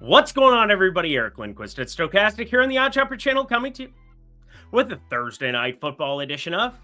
What's going on, everybody? Eric Lindquist at Stochastic here on the OddsShopper channel, coming to you with a Thursday night football edition of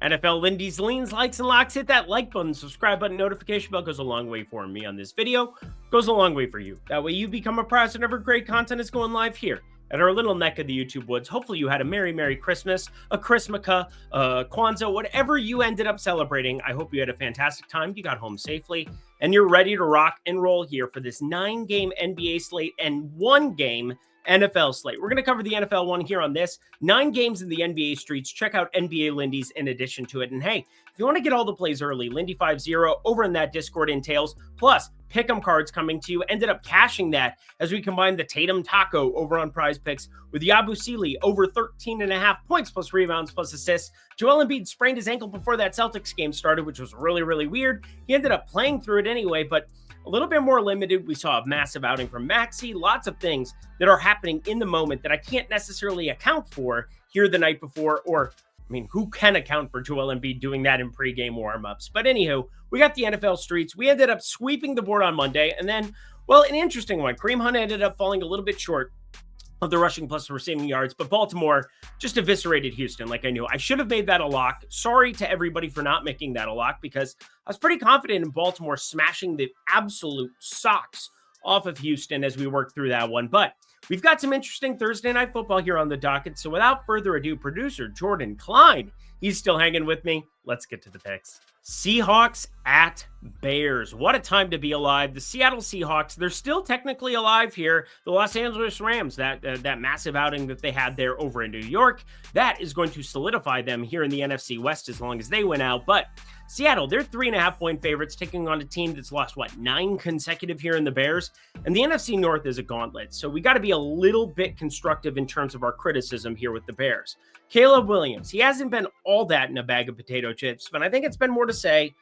NFL Lindy's Leans, Likes, and Locks. Hit that like button, subscribe button, notification bell. Goes a long way for me on this video. Goes a long way for you. That way you become a prize whenever great content is going live here at our little neck of the YouTube woods. Hopefully you had a Merry Christmas, a Christmaka, Kwanzaa, whatever you ended up celebrating. I hope you had a fantastic time. You got home safely, and you're ready to rock and roll here for this 9-game NBA slate and 1-game NFL slate. We're going to cover the NFL one here on this. 9 games in the NBA streets. Check out NBA Lindy's in addition to it. And hey, if you want to get all the plays early, Lindy50 over in that Discord entails. Plus, pick'em cards coming to you. Ended up cashing that as we combined the Tatum Taco over on Prize Picks with Yabusele over 13.5 points plus rebounds plus assists. Joel Embiid sprained his ankle before that Celtics game started, which was really weird. He ended up playing through it anyway, but a little bit more limited. We saw a massive outing from Maxey. Lots of things that are happening in the moment that I can't necessarily account for here the night before, or I mean, who can account for Joel Embiid doing that in pregame warmups? But anywho, we got the NFL streets. We ended up sweeping the board on Monday. And then, well, an interesting one. Kareem Hunt ended up falling a little bit short of the rushing plus receiving yards, but Baltimore just eviscerated Houston like I knew. I should have made that a lock. Sorry to everybody for not making that a lock, because I was pretty confident in Baltimore smashing the absolute socks off of Houston as we work through that one. But we've got some interesting Thursday night football here on the docket. So without further ado, producer Jordan Klein, he's still hanging with me. Let's get to the picks. Seahawks at Bears. What a time to be alive. The Seattle Seahawks, they're still technically alive here. The Los Angeles Rams, that massive outing that they had there over in New York, that is going to solidify them here in the NFC West as long as they win out. But Seattle, they're 3.5-point favorites, taking on a team that's lost, 9 consecutive here in the Bears. And the NFC North is a gauntlet. So we got to be a little bit constructive in terms of our criticism here with the Bears. Caleb Williams, he hasn't been all that in a bag of potato chips, but I think it's been more to say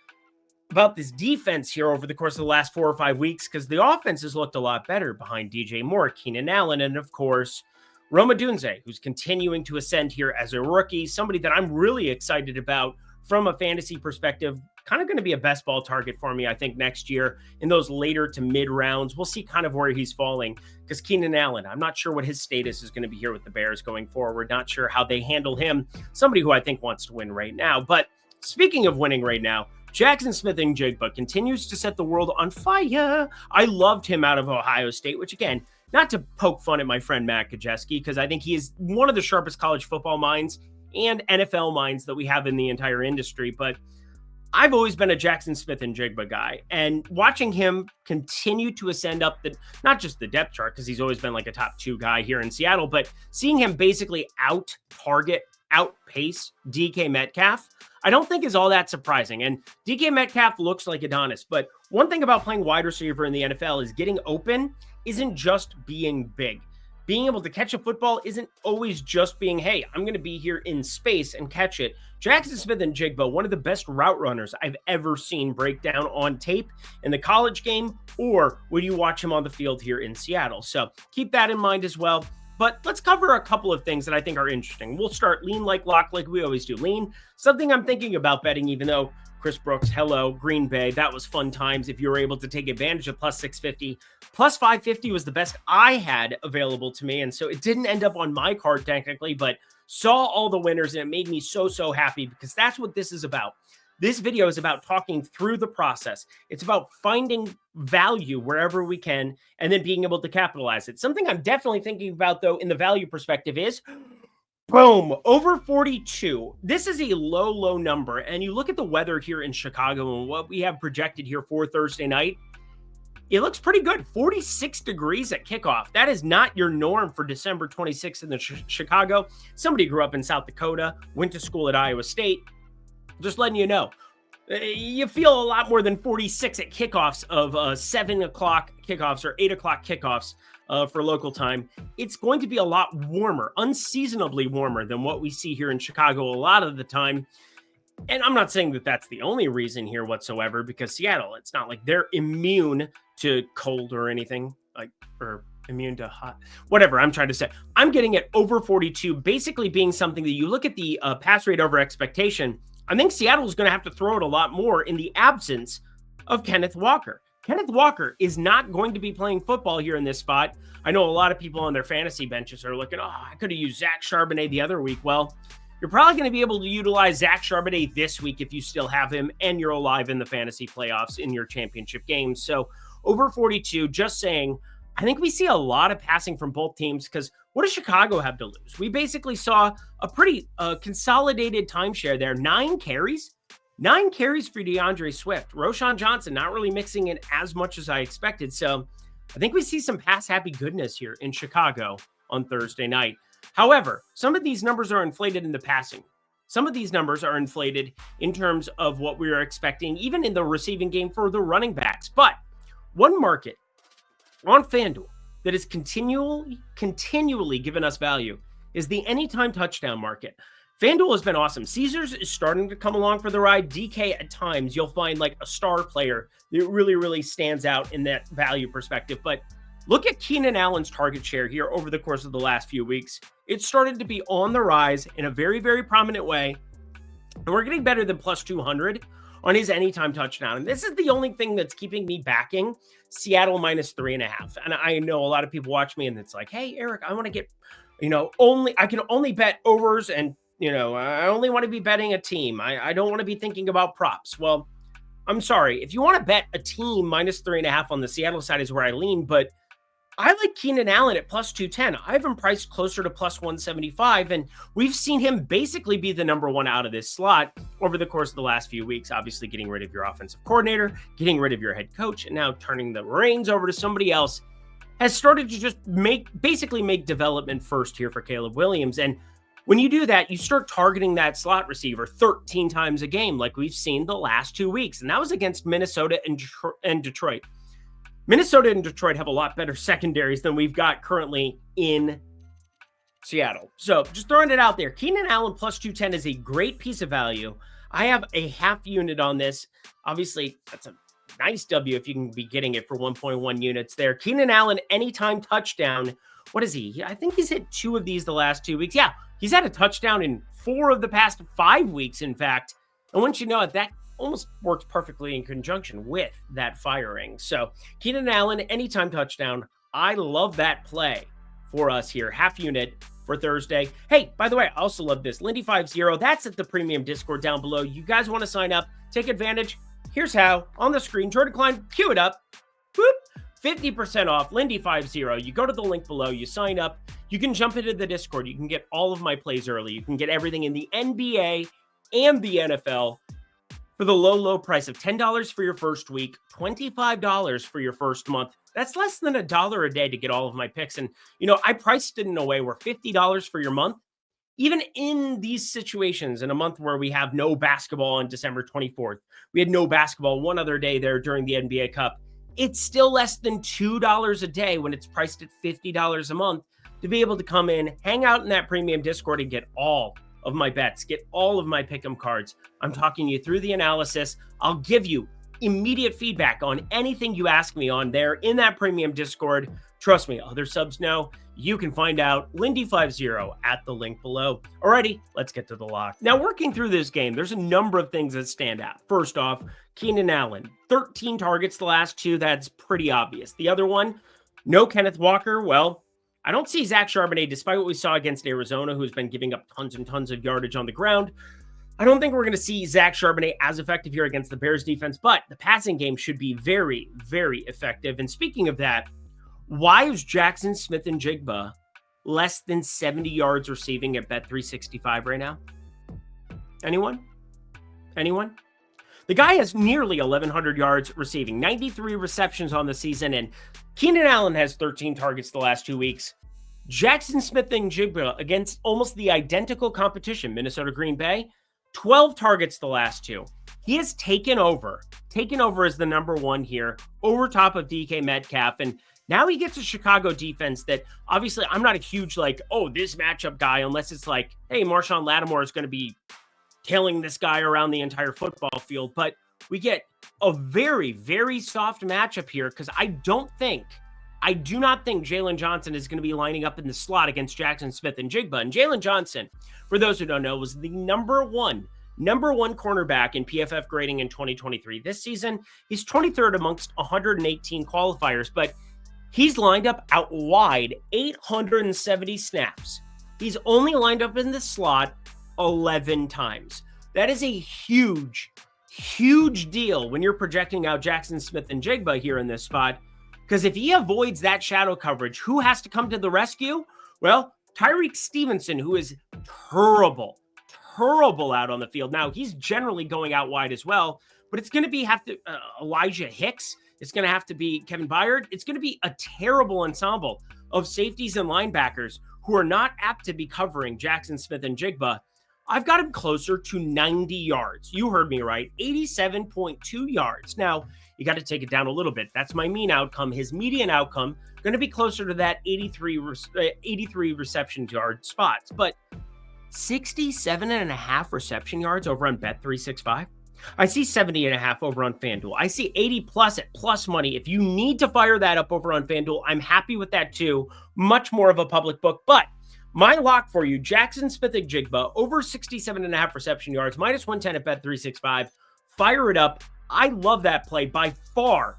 about this defense here over the course of the last 4 or 5 weeks, because the offense has looked a lot better behind DJ Moore, Keenan Allen, and of course, Rome Odunze, who's continuing to ascend here as a rookie, somebody that I'm really excited about from a fantasy perspective. Kind of going to be a best ball target for me, I think, next year in those later to mid rounds. We'll see kind of where he's falling, because Keenan Allen, I'm not sure what his status is going to be here with the Bears going forward. Not sure how they handle him. Somebody who I think wants to win right now. But speaking of winning right now, Jackson Smith-Njigba continues to set the world on fire. I loved him out of Ohio State, which again, not to poke fun at my friend Matt Kajeski, because I think he is one of the sharpest college football minds and NFL minds that we have in the entire industry. But I've always been a Jackson Smith-Njigba guy, and watching him continue to ascend up not just the depth chart, because he's always been like a top 2 guy here in Seattle, but seeing him basically outpace DK Metcalf, I don't think is all that surprising. And DK Metcalf looks like Adonis, but one thing about playing wide receiver in the NFL is getting open isn't just being big. Being able to catch a football isn't always just being, hey, I'm going to be here in space and catch it. Jackson Smith-Njigba, one of the best route runners I've ever seen break down on tape in the college game, or when you watch him on the field here in Seattle. So keep that in mind as well. But let's cover a couple of things that I think are interesting. We'll start lean like lock like we always do. Lean, something I'm thinking about betting, even though Chris Brooks, hello, Green Bay, that was fun times if you were able to take advantage of plus 650. Plus 550 was the best I had available to me, and so it didn't end up on my card technically, but saw all the winners, and it made me so happy, because that's what this is about. This video is about talking through the process. It's about finding value wherever we can and then being able to capitalize it. Something I'm definitely thinking about, though, in the value perspective is boom, over 42. This is a low number. And you look at the weather here in Chicago and what we have projected here for Thursday night. It looks pretty good. 46 degrees at kickoff. That is not your norm for December 26th in the Chicago. Somebody grew up in South Dakota, went to school at Iowa State. Just letting you know. You feel a lot more than 46 at kickoffs of 7 o'clock kickoffs or 8 o'clock kickoffs for local time. It's going to be a lot warmer, unseasonably warmer than what we see here in Chicago a lot of the time. And I'm not saying that that's the only reason here whatsoever, because Seattle, it's not like they're immune to cold or anything, or immune to hot, whatever I'm trying to say. I'm getting it over 42, basically being something that you look at the pass rate over expectation. I think Seattle is going to have to throw it a lot more in the absence of Kenneth Walker. Kenneth Walker is not going to be playing football here in this spot. I know a lot of people on their fantasy benches are looking, I could have used Zach Charbonnet the other week. Well, you're probably going to be able to utilize Zach Charbonnet this week if you still have him and you're alive in the fantasy playoffs in your championship games. So over 42, just saying, I think we see a lot of passing from both teams because what does Chicago have to lose? We basically saw a pretty consolidated timeshare there. 9 carries for DeAndre Swift. Roschon Johnson not really mixing in as much as I expected. So I think we see some pass-happy goodness here in Chicago on Thursday night. However, some of these numbers are inflated in the passing. Some of these numbers are inflated in terms of what we are expecting, even in the receiving game for the running backs. But one market on FanDuel that is continually giving us value is the anytime touchdown market. FanDuel has been awesome. Caesars is starting to come along for the ride. DK, at times, you'll find like a star player that really stands out in that value perspective. But look at Keenan Allen's target share here over the course of the last few weeks. It started to be on the rise in a very prominent way. And we're getting better than plus 200 on his anytime touchdown. And this is the only thing that's keeping me backing Seattle minus 3.5. And I know a lot of people watch me and it's like, hey, Eric, I want to get, I can only bet overs and, I only want to be betting a team. I don't want to be thinking about props. Well, I'm sorry. If you want to bet a team minus 3.5 on the Seattle side is where I lean, but I like Keenan Allen at plus 210. I have him priced closer to plus 175, and we've seen him basically be the number one out of this slot over the course of the last few weeks, obviously getting rid of your offensive coordinator, getting rid of your head coach, and now turning the reins over to somebody else has started to just make development first here for Caleb Williams. And when you do that, you start targeting that slot receiver 13 times a game like we've seen the last 2 weeks, and that was against Minnesota and Detroit. Minnesota and Detroit have a lot better secondaries than we've got currently in Seattle. So just throwing it out there. Keenan Allen plus 210 is a great piece of value. I have a half unit on this. Obviously, that's a nice W if you can be getting it for 1.1 units there. Keenan Allen, anytime touchdown. What is he? I think he's hit 2 of these the last 2 weeks. Yeah, he's had a touchdown in 4 of the past 5 weeks, in fact. And once you know it, that almost works perfectly in conjunction with that firing. So Keenan Allen, anytime touchdown. I love that play for us here. Half unit for Thursday. Hey, by the way, I also love this. Lindy 50, that's at the premium Discord down below. You guys want to sign up, take advantage. Here's how. On the screen, Jordan Klein, cue it up. Boop. 50% off, Lindy 50. You go to the link below, you sign up. You can jump into the Discord. You can get all of my plays early. You can get everything in the NBA and the NFL for the low price of $10 for your first week, $25 for your first month. That's less than $1 a day to get all of my picks. And, I priced it in a way where $50 for your month, even in these situations, in a month where we have no basketball on December 24th, we had no basketball one other day there during the NBA Cup. It's still less than $2 a day when it's priced at $50 a month to be able to come in, hang out in that premium Discord and get all of my bets, get all of my pick'em cards. I'm talking you through the analysis. I'll give you immediate feedback on anything you ask me on there in that premium Discord. Trust me, other subs know. You can find out Lindy 50 at the link below. Alrighty, let's get to the lock. Now, working through this game, there's a number of things that stand out. First off, Keenan Allen, 13 targets the last 2. That's pretty obvious. The other one, no Kenneth Walker. Well, I don't see Zach Charbonnet, despite what we saw against Arizona, who's been giving up tons and tons of yardage on the ground. I don't think we're going to see Zach Charbonnet as effective here against the Bears defense, but the passing game should be very effective. And speaking of that, why is Jackson Smith-Njigba less than 70 yards receiving at Bet365 right now? Anyone? The guy has nearly 1,100 yards receiving, 93 receptions on the season, and Keenan Allen has 13 targets the last 2 weeks. Jackson Smith-Njigba against almost the identical competition, Minnesota Green Bay, 12 targets the last 2. He has taken over as the number 1 here, over top of DK Metcalf, and now he gets a Chicago defense that, obviously, I'm not a huge, this matchup guy, unless it's like, hey, Marshawn Lattimore is going to be tailing this guy around the entire football field. But we get a very soft matchup here because I do not think Jalen Johnson is going to be lining up in the slot against Jackson Smith-Njigba. And Jalen Johnson, for those who don't know, was the number 1 #1 cornerback in PFF grading in 2023. This season, he's 23rd amongst 118 qualifiers, but he's lined up out wide 870 snaps. He's only lined up in the slot 11 times. That is a huge, huge deal when you're projecting out Jackson Smith-Njigba here in this spot, because if he avoids that shadow coverage, who has to come to the rescue? Well, Tyreek Stevenson, who is terrible out on the field. Now, he's generally going out wide as well, but it's going to Elijah Hicks. It's going to have to be Kevin Byard. It's going to be a terrible ensemble of safeties and linebackers who are not apt to be covering Jackson Smith-Njigba. I've got him closer to 90 yards. You heard me right, 87.2 yards. Now, you got to take it down a little bit. That's my mean outcome. His median outcome going to be closer to that 83 reception yard spots, but 67.5 reception yards over on Bet365. I see 70.5 over on FanDuel. I see 80 plus at plus money. If you need to fire that up over on FanDuel, I'm happy with that too. Much more of a public book, but my lock for you, Jackson Smith-Njigba, over 67.5 reception yards, -110 at Bet365. Fire it up. I love that play by far,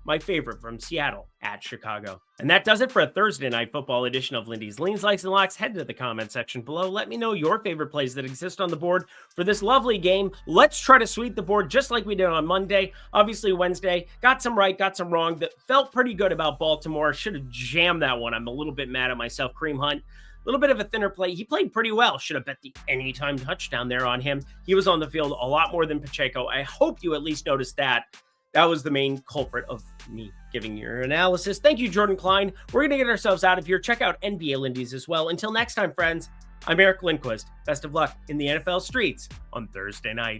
my favorite from Seattle at Chicago. And that does it for a Thursday night football edition of Lindy's Leans, Likes, and Locks. Head to the comment section below. Let me know your favorite plays that exist on the board for this lovely game. Let's try to sweep the board just like we did on Monday. Obviously, Wednesday, got some right, got some wrong. That felt pretty good about Baltimore. Should have jammed that one. I'm a little bit mad at myself. Kareem Hunt, a little bit of a thinner play. He played pretty well. Should have bet the anytime touchdown there on him. He was on the field a lot more than Pacheco. I hope you at least noticed that. That was the main culprit of me giving your analysis. Thank you, Jordan Klein. We're going to get ourselves out of here. Check out NBA Lindy's as well. Until next time, friends, I'm Eric Lindquist. Best of luck in the NFL streets on Thursday night.